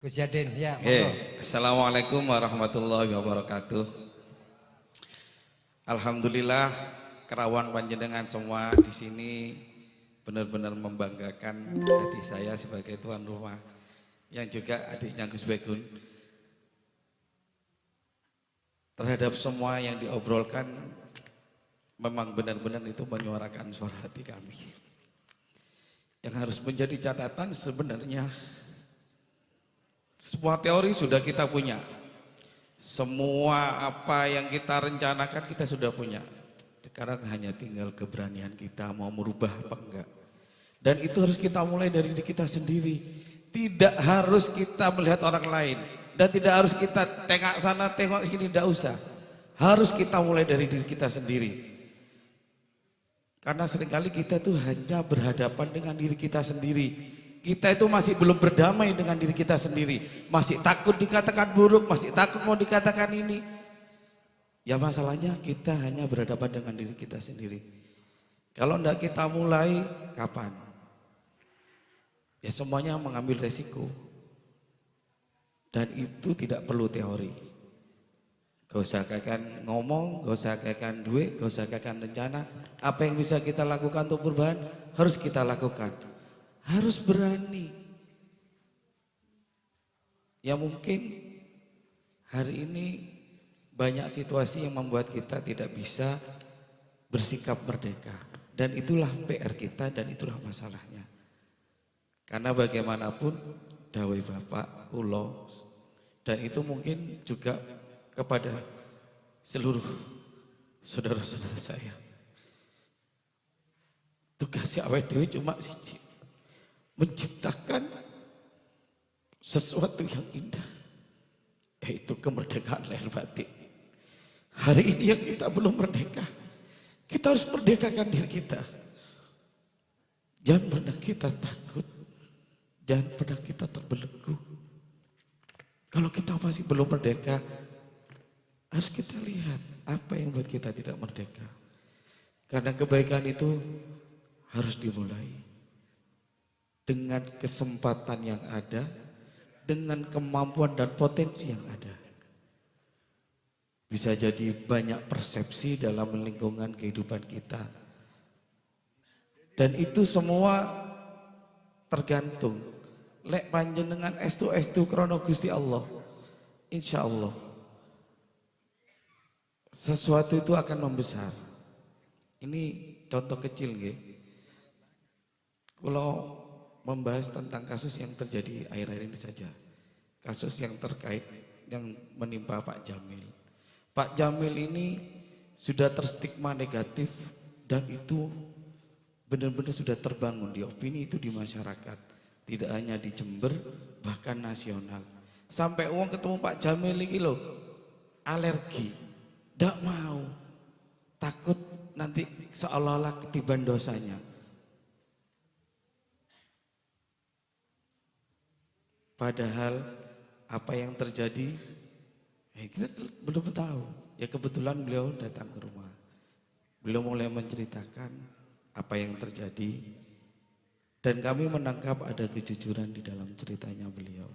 Gus Yadin, ya monggo. Assalamualaikum warahmatullahi wabarakatuh. Alhamdulillah kerawan panjenengan semua di sini benar-benar membanggakan hati saya sebagai tuan rumah yang juga adiknya Gus Begun. Terhadap semua yang diobrolkan memang benar-benar itu menyuarakan suara hati kami. Yang harus menjadi catatan sebenarnya semua teori sudah kita punya. Semua apa yang kita rencanakan kita sudah punya. Sekarang hanya tinggal keberanian kita mau merubah apa enggak. Dan itu harus kita mulai dari diri kita sendiri. Tidak harus kita melihat orang lain. Dan tidak harus kita tengok sana tengok sini, tidak usah. Harus kita mulai dari diri kita sendiri. Karena seringkali kita tuh hanya berhadapan dengan diri kita sendiri. Kita itu masih belum berdamai dengan diri kita sendiri. Masih takut dikatakan buruk, masih takut mau dikatakan ini. Ya masalahnya kita hanya berhadapan dengan diri kita sendiri. Kalau tidak kita mulai, kapan? Ya semuanya mengambil resiko. Dan itu tidak perlu teori. Gak usah kakek ngomong, gak usah kakek duit, gak usah kakek rencana. Apa yang bisa kita lakukan untuk perubahan, harus kita lakukan. Harus berani. Ya mungkin hari ini banyak situasi yang membuat kita tidak bisa bersikap merdeka. Dan itulah PR kita dan itulah masalahnya. Karena bagaimanapun dawai Bapak, Kulo, dan itu mungkin juga kepada seluruh saudara-saudara saya. Tugasnya awet dewi cuma siji. Menciptakan sesuatu yang indah, yaitu kemerdekaan lahir batin. Hari ini yang kita belum merdeka, kita harus merdekakan diri kita. Jangan pernah kita takut, jangan pernah kita terbelenggu. Kalau kita masih belum merdeka, harus kita lihat apa yang buat kita tidak merdeka. Karena kebaikan itu harus dimulai dengan kesempatan yang ada, dengan kemampuan dan potensi yang ada. Bisa jadi banyak persepsi dalam lingkungan kehidupan kita. Dan itu semua tergantung. Lek panjenengan estu krono Gusti Allah. Insya Allah. Sesuatu itu akan membesar. Ini contoh kecil nggih. Kalau membahas tentang kasus yang terjadi akhir-akhir ini saja. Kasus yang terkait yang menimpa Pak Jamil. Pak Jamil ini sudah terstigma negatif dan itu benar-benar sudah terbangun di opini itu di masyarakat. Tidak hanya di Jember, bahkan nasional. Sampai uang ketemu Pak Jamil ini loh, alergi. Tidak mau. Takut nanti seolah-olah ketiban dosanya. Padahal apa yang terjadi kita belum tahu. Ya kebetulan beliau datang ke rumah. Beliau mulai menceritakan apa yang terjadi. Dan kami menangkap ada kejujuran di dalam ceritanya beliau.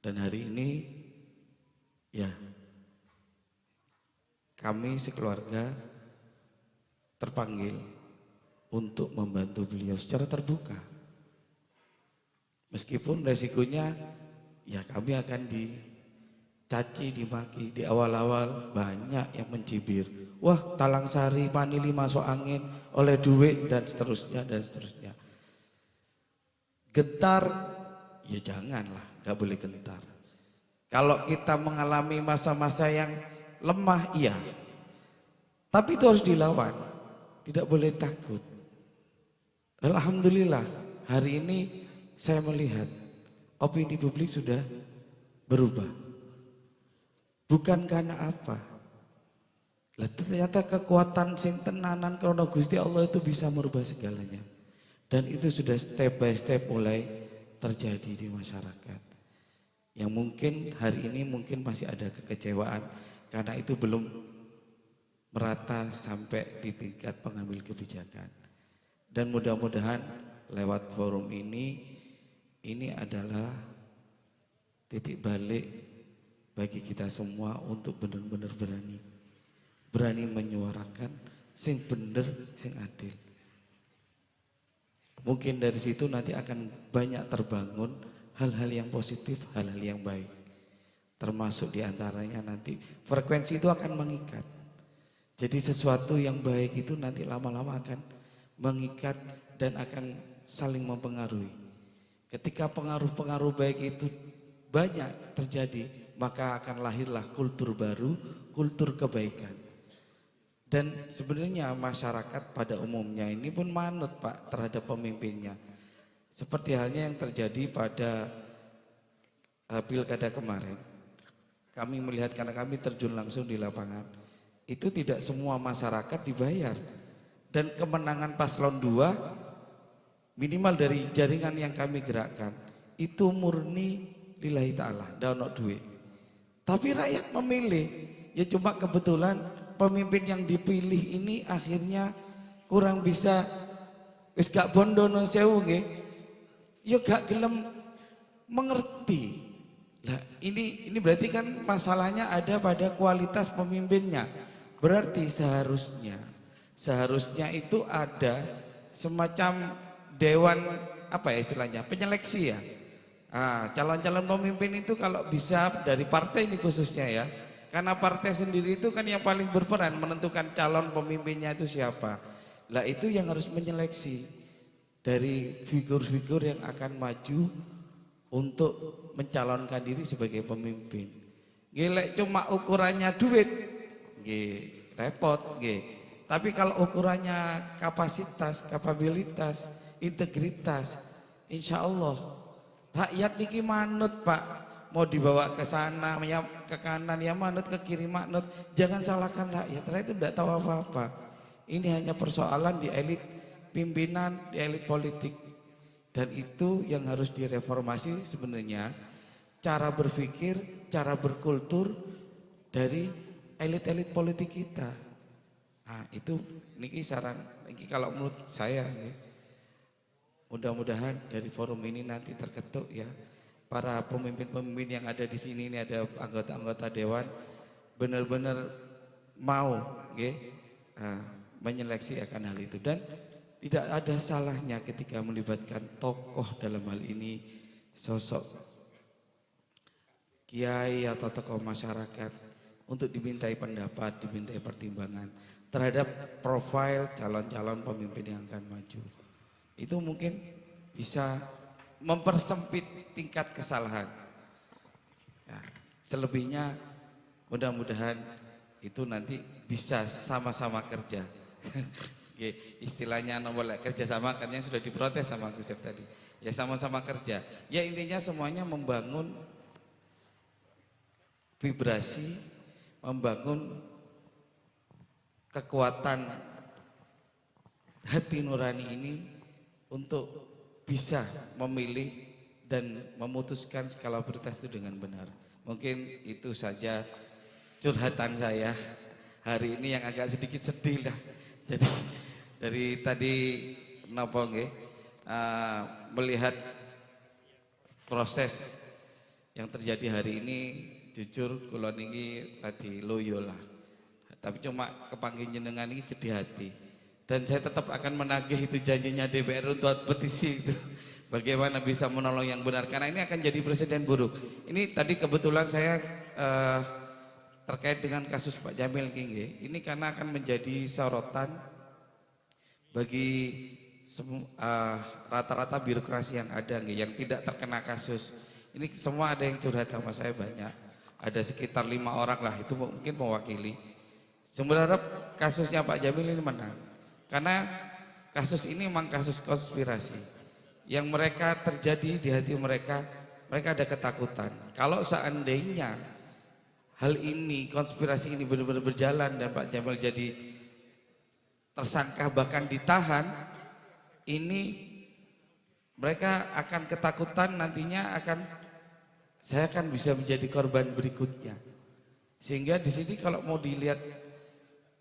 Dan hari ini ya kami sekeluarga terpanggil untuk membantu beliau secara terbuka. Meskipun resikonya ya kami akan dicaci, dimaki. Di awal-awal banyak yang mencibir. Wah talang sari, panili masuk angin, oleh duit dan seterusnya dan seterusnya. Gentar, ya janganlah, gak boleh gentar. Kalau kita mengalami masa-masa yang lemah, iya. Tapi itu harus dilawan, tidak boleh takut. Alhamdulillah hari ini saya melihat opini publik sudah berubah. Bukan karena apa? Lah ternyata kekuatan sing tenanan krono Gusti Allah itu bisa merubah segalanya. Dan itu sudah step by step mulai terjadi di masyarakat. Yang mungkin hari ini mungkin masih ada kekecewaan karena itu belum merata sampai di tingkat pengambil kebijakan. Dan mudah-mudahan lewat forum ini adalah titik balik bagi kita semua untuk benar-benar berani menyuarakan sing bener, sing adil. Mungkin dari situ nanti akan banyak terbangun hal-hal yang positif, hal-hal yang baik. Termasuk diantaranya nanti frekuensi itu akan mengikat. Jadi sesuatu yang baik itu nanti lama-lama akan mengikat dan akan saling mempengaruhi. Ketika pengaruh-pengaruh baik itu banyak terjadi, maka akan lahirlah kultur baru, kultur kebaikan. Dan sebenarnya masyarakat pada umumnya ini pun manut Pak terhadap pemimpinnya. Seperti halnya yang terjadi pada pilkada kemarin. Kami melihat karena kami terjun langsung di lapangan. Itu tidak semua masyarakat dibayar. Dan kemenangan paslon 2 minimal dari jaringan yang kami gerakkan itu murni lillahi ta'ala, ndak ono duit. Tapi rakyat memilih. Ya cuma kebetulan pemimpin yang dipilih ini akhirnya kurang bisa wis gak bondo non sewu nggih. Ya gak gelem mengerti. Lah ini berarti kan masalahnya ada pada kualitas pemimpinnya. Berarti seharusnya itu ada semacam dewan apa ya istilahnya, penyeleksi ya. Calon-calon pemimpin itu kalau bisa dari partai ini khususnya ya. Karena partai sendiri itu kan yang paling berperan menentukan calon pemimpinnya itu siapa. Lah itu yang harus menyeleksi dari figur-figur yang akan maju untuk mencalonkan diri sebagai pemimpin. Nggih cuma ukurannya duit, nggih repot nggih. Tapi kalau ukurannya kapasitas, kapabilitas, integritas, insya Allah rakyat niki manut Pak. Mau dibawa ke sana, ya ke kanan, ya manut, ke kiri manut. Jangan salahkan rakyat, rakyat itu tidak tahu apa-apa. Ini hanya persoalan di elit pimpinan, di elit politik. Dan itu yang harus direformasi sebenarnya. Cara berpikir, cara berkultur dari elit-elit politik kita. Itu niki saran, niki kalau menurut saya. Mudah-mudahan dari forum ini nanti terketuk ya. Para pemimpin-pemimpin yang ada di sini, ini ada anggota-anggota dewan benar-benar mau menyeleksi akan hal itu. Dan tidak ada salahnya ketika melibatkan tokoh dalam hal ini, sosok kiai atau tokoh masyarakat untuk dimintai pendapat, dimintai pertimbangan terhadap profil calon-calon pemimpin yang akan maju. Itu mungkin bisa mempersempit tingkat kesalahan. Selebihnya mudah-mudahan itu nanti bisa sama-sama kerja. Istilahnya nomor kerja sama kan yang sudah diprotes sama Gus Yep tadi. Ya sama-sama kerja. Ya intinya semuanya membangun vibrasi, membangun kekuatan hati nurani ini untuk bisa memilih dan memutuskan skala prioritas itu dengan benar. Mungkin itu saja curhatan saya hari ini yang agak sedikit sedih lah. Jadi dari tadi napa nggih melihat proses yang terjadi hari ini, jujur kula niki radi loyo lah. Tapi cuma kepanggih jenengan iki gede hati. Dan saya tetap akan menagih itu janjinya DPR untuk petisi itu. Bagaimana bisa menolong yang benar. Karena ini akan jadi presiden buruk. Ini tadi kebetulan saya terkait dengan kasus Pak Jamil Kingge. Ini karena akan menjadi sorotan bagi rata-rata birokrasi yang ada yang tidak terkena kasus. Ini semua ada yang curhat sama saya banyak. Ada sekitar 5 orang lah, itu mungkin mewakili. Sebenarnya kasusnya Pak Jamil ini menang. Karena kasus ini memang kasus konspirasi. Yang mereka terjadi di hati mereka ada ketakutan. Kalau seandainya hal ini, konspirasi ini benar-benar berjalan dan Pak Jamil jadi tersangka bahkan ditahan, ini mereka akan ketakutan nantinya saya akan bisa menjadi korban berikutnya. Sehingga di sini kalau mau dilihat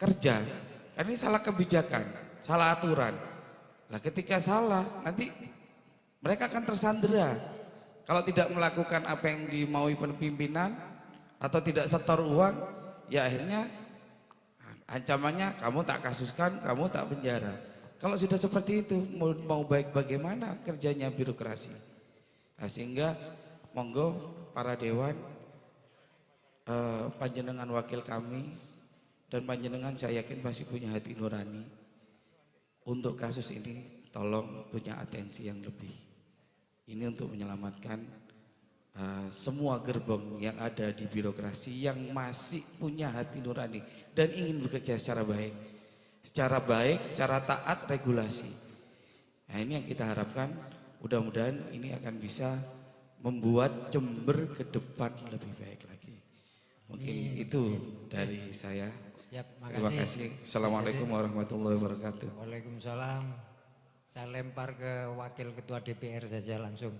kerja, kan ini salah kebijakan, salah aturan. Nah ketika salah, nanti mereka akan tersandera. Kalau tidak melakukan apa yang dimaui pimpinan atau tidak setor uang, ya akhirnya ancamannya kamu tak kasuskan, kamu tak penjara. Kalau sudah seperti itu, mau baik bagaimana kerjanya birokrasi. Nah, sehingga monggo para dewan, panjenengan wakil kami, dan panjenengan saya yakin masih punya hati nurani. Untuk kasus ini tolong punya atensi yang lebih. Ini untuk menyelamatkan semua gerbong yang ada di birokrasi yang masih punya hati nurani dan ingin bekerja secara baik, secara taat regulasi. Nah, ini yang kita harapkan, mudah-mudahan ini akan bisa membuat Jember ke depan lebih baik lagi. Mungkin itu dari saya. Siap, Terima kasih. Assalamualaikum warahmatullahi wabarakatuh. Waalaikumsalam. Saya lempar ke Wakil Ketua DPR saja langsung.